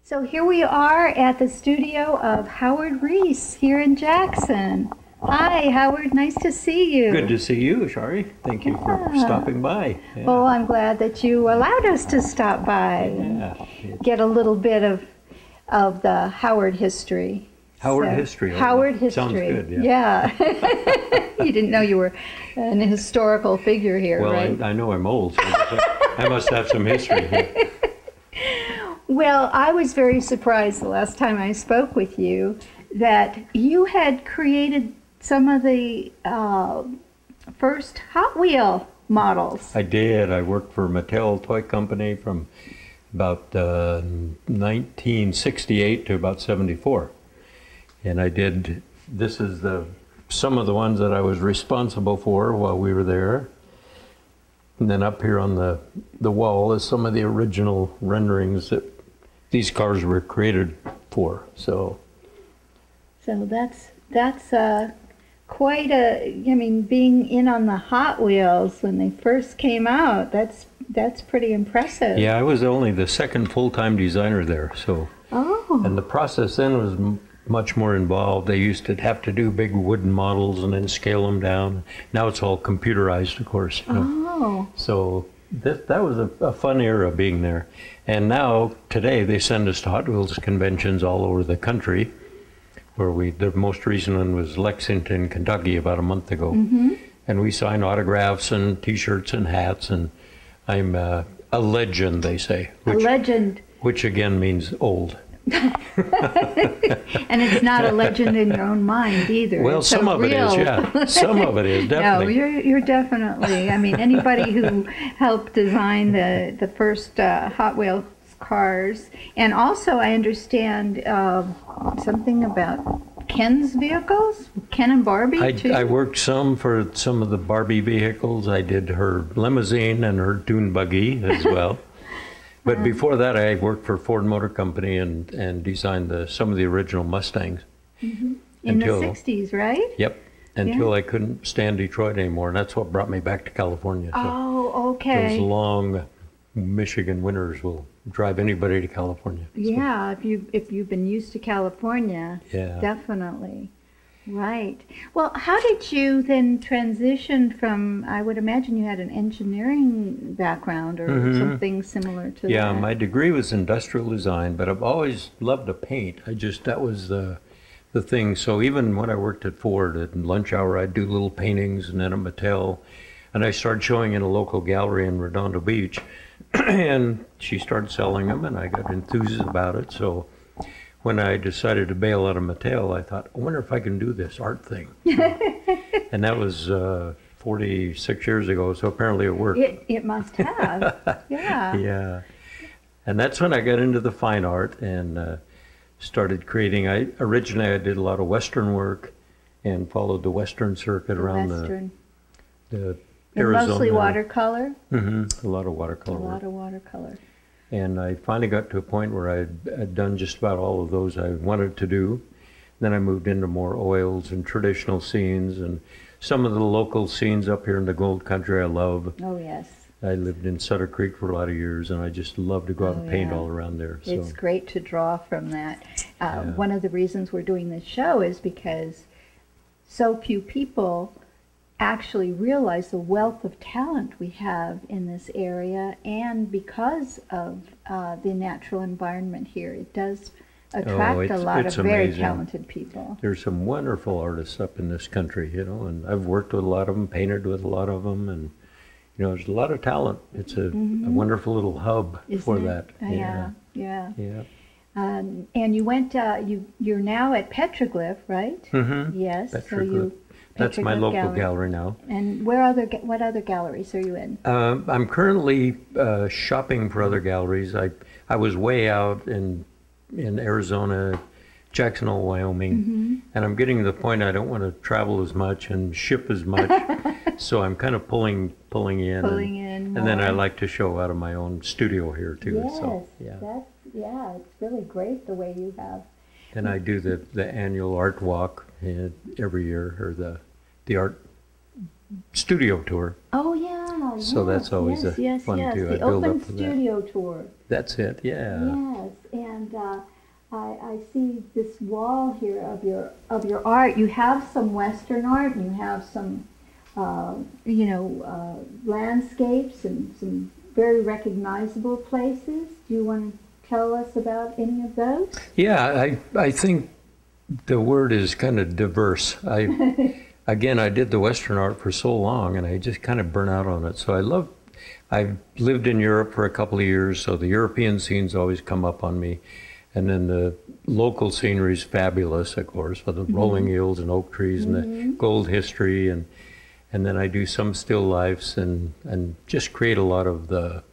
So here we are at the studio of Howard Rees here in Jackson. Hi, Howard. Nice to see you. Good to see you, Shari. Thank you for stopping by. Yeah. Well, I'm glad that you allowed us to stop by Yeah. and get a little bit of the Howard history. Howard history. Howard history. Sounds good, yeah. You didn't know you were an historical figure here, well, right? I know I'm old, so I must have some history here. Well, I was very surprised the last time I spoke with you that you had created some of the first Hot Wheel models. I did. I worked for Mattel Toy Company from about 1968 to about 74. And I did, this is some of the ones that I was responsible for while we were there. And then up here on the wall is some of the original renderings that these cars were created for. So that's quite a, I mean, being in on the Hot Wheels when they first came out, that's pretty impressive. yeah, I was only the second full-time designer there. So, and the process then was much more involved. They used to have to do big wooden models and then scale them down. Now it's all computerized, of course. You know? So that was a fun era being there. And now, today, they send us to Hot Wheels conventions all over the country, where the most recent one was Lexington, Kentucky, about a month ago. And we sign autographs and T-shirts and hats, and I'm a legend, they say. A legend. Which again means old. And it's not a legend in your own mind either. Well, some of it is, yeah. Some of it is, definitely. No, you're definitely. I mean, anybody who helped design the first Hot Wheels cars, and also I understand something about Ken's vehicles, Ken and Barbie too. I worked some for some of the Barbie vehicles. I did her limousine and her dune buggy as well. But before that, I worked for Ford Motor Company and designed some of the original Mustangs. In the 60s, right? Yep. Until I couldn't stand Detroit anymore, and that's what brought me back to California. So oh, okay. those long Michigan winters will drive anybody to California. Yeah, if you've been used to California, definitely. Right. Well, how did you then transition from, I would imagine you had an engineering background or something similar to that? Yeah, my degree was industrial design, but I've always loved to paint. That was the thing. So even when I worked at Ford, at lunch hour, I'd do little paintings, and then at Mattel. And I started showing in a local gallery in Redondo Beach. And she started selling them, and I got enthused about it. So when I decided to bail out of Mattel, I thought, I wonder if I can do this art thing. And that was 46 years ago, so apparently it worked. It must have, yeah. Yeah. And that's when I got into the fine art and started creating. Originally I did a lot of Western work and followed the Western circuit around the Arizona. Mostly watercolor? A lot of watercolor work. A lot of watercolor. And I finally got to a point where I'd done just about all of those I wanted to do. Then I moved into more oils and traditional scenes, and some of the local scenes up here in the Gold Country I love. Oh, yes. I lived in Sutter Creek for a lot of years, and I just love to go out and paint all around there. So. It's great to draw from that. One of the reasons we're doing this show is because so few people actually realize the wealth of talent we have in this area, and because of the natural environment here, it does attract a lot of very talented people. There's some wonderful artists up in this country, you know, and I've worked with a lot of them, painted with a lot of them, and you know, there's a lot of talent. It's a wonderful little hub for that. Yeah. And you went, you're now at Petroglyph, right? Yes. Petroglyph. That's my local gallery now. And what other galleries are you in? I'm currently shopping for other galleries. I was way out in Arizona, Jackson Hole, Wyoming, and I'm getting to the point I don't want to travel as much and ship as much, so I'm kind of pulling in. And then I like to show out of my own studio here too. Yes, so, it's really great the way you have. And I do the annual art walk every year, or the art studio tour. Oh yeah. So that's always fun too. The open studio tour. That's it. Yeah. Yes, And I see this wall here of your art. You have some Western art, and you have some, landscapes and some very recognizable places. Do you want to tell us about any of those? Yeah, I think the word is kind of diverse. Again, I did the Western art for so long, and I just kind of burn out on it. So I've lived in Europe for a couple of years, so the European scenes always come up on me. And then the local scenery is fabulous, of course, with the rolling hills and oak trees and the gold history. And then I do some still lifes and just create a lot of the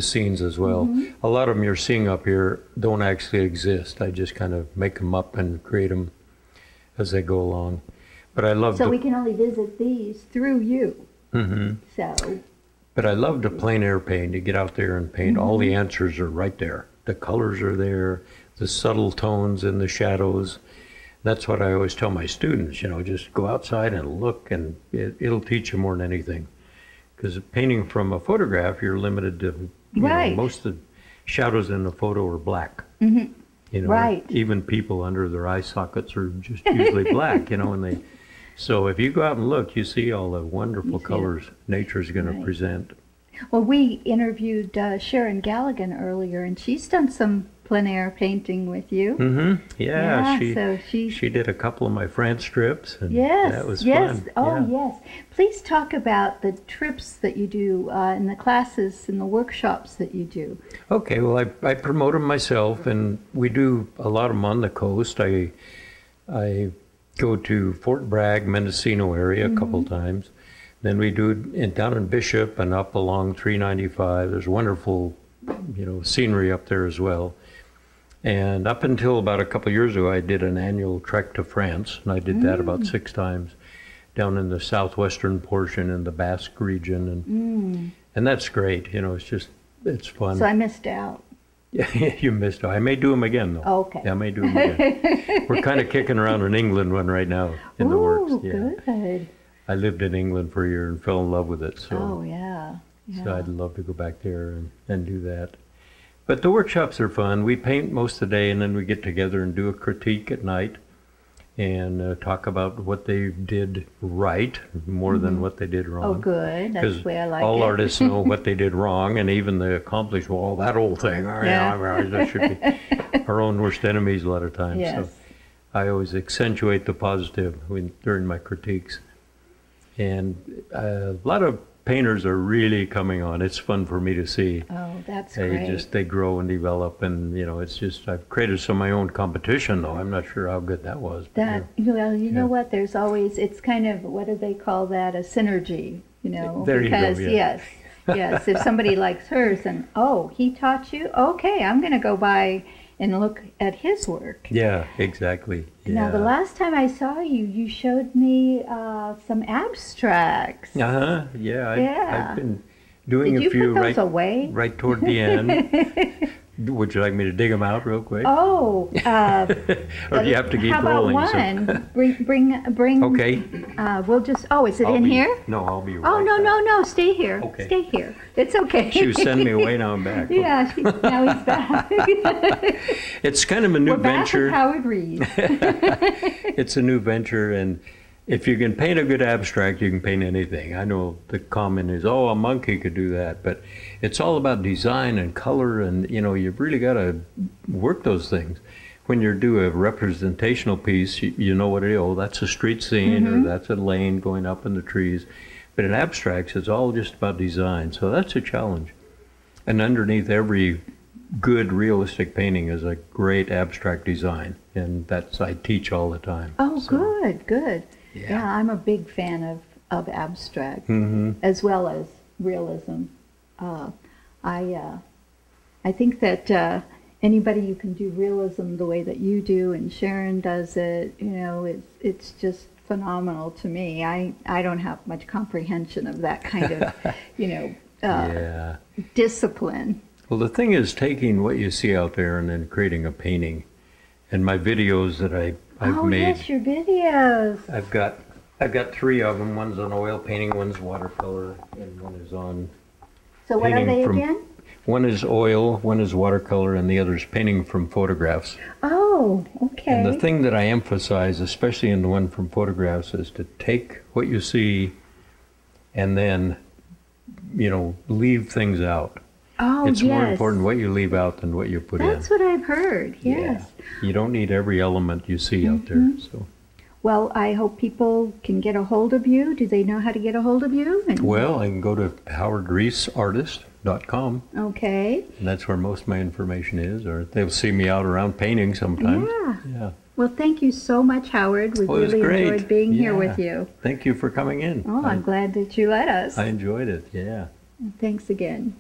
scenes as well. A lot of them you're seeing up here don't actually exist. I just kind of make them up and create them as they go along. But I love. So we can only visit these through you. So. But I love to plein air paint. To get out there and paint. All the answers are right there. The colors are there. The subtle tones and the shadows. That's what I always tell my students. Just go outside and look, and it'll teach you more than anything. Because painting from a photograph, you're limited to. Most of the shadows in the photo are black. Even people under their eye sockets are just usually black. And so if you go out and look, you see all the wonderful colors nature's going to present. Well, we interviewed Sharon Galligan earlier, and she's done some plein air painting with you. Yeah, she did a couple of my France trips, and that was fun. Yes. Please talk about the trips that you do and the classes and the workshops that you do. Okay, well, I promote them myself, and we do a lot of them on the coast. I go to Fort Bragg, Mendocino area a couple times. Then we do it down in Bishop and up along 395. There's wonderful, scenery up there as well. And up until about a couple of years ago, I did an annual trek to France, and I did that about 6 times down in the southwestern portion in the Basque region, and that's great. It's fun. So I missed out. Yeah, you missed out. I may do them again, though. Okay. Yeah, I may do them again. We're kind of kicking around an England one right now in the works. Yeah. Good. I lived in England for a year and fell in love with it. So, So I'd love to go back there and do that. But the workshops are fun. We paint most of the day, and then we get together and do a critique at night and talk about what they did right more than what they did wrong. Oh, good. That's the way I like it. All artists know what they did wrong, and even the accomplished, well, that old thing, that should be our own worst enemies a lot of times. Yes. So I always accentuate the positive during my critiques. And a lot of painters are really coming on. It's fun for me to see. Oh, that's great. They grow and develop, and it's just, I've created some of my own competition, though. I'm not sure how good that was. You know what, there's always, it's kind of, what do they call that, a synergy, There because, you go, yes, if somebody likes hers and, he taught you, okay, I'm going to go by and look at his work. Yeah, exactly. Yeah. Now, the last time I saw you, you showed me some abstracts. Yeah, I've been doing Did a few you put those away? right toward the end. Would you like me to dig them out real quick? Oh, or do you have to keep how about rolling? One? So. Bring. Okay. We'll just. Oh, is it in here? No, I'll be right Oh, no, back. no. Stay here. Okay. Stay here. It's okay. She was sending me away. Now I'm back. Yeah. Now he's back. It's kind of a new venture. Back with Howard Rees. It's a new venture, and if you can paint a good abstract, you can paint anything. I know the comment is, a monkey could do that, but it's all about design and color, and you've really got to work those things. When you do a representational piece, you know what it is. That's a street scene, or that's a lane going up in the trees. But in abstracts, it's all just about design, so that's a challenge. And underneath every good realistic painting is a great abstract design, and that's I teach all the time. Oh, so. Good. Yeah, I'm a big fan of abstract as well as realism. I think that anybody who can do realism the way that you do and Sharon does it, it's just phenomenal to me. I don't have much comprehension of that kind of, discipline. Well, the thing is taking what you see out there and then creating a painting. And my videos that I've made. Oh, yes, your videos. I've got 3 of them. One's on oil painting, one's watercolor, and one is on. So what are they again? One is oil, one is watercolor, and the other is painting from photographs. Oh, okay. And the thing that I emphasize, especially in the one from photographs, is to take what you see and then, leave things out. Oh, it's yes. more important what you leave out than what you put in. That's what I've heard, yes. Yeah. You don't need every element you see out there. So. Well, I hope people can get a hold of you. Do they know how to get a hold of you? Well, I can go to howardreesartist.com. Okay. And that's where most of my information is, or they'll see me out around painting sometimes. Yeah. Well, thank you so much, Howard. We really enjoyed being here with you. Thank you for coming in. Oh, I'm glad that you let us. I enjoyed it, yeah. Thanks again.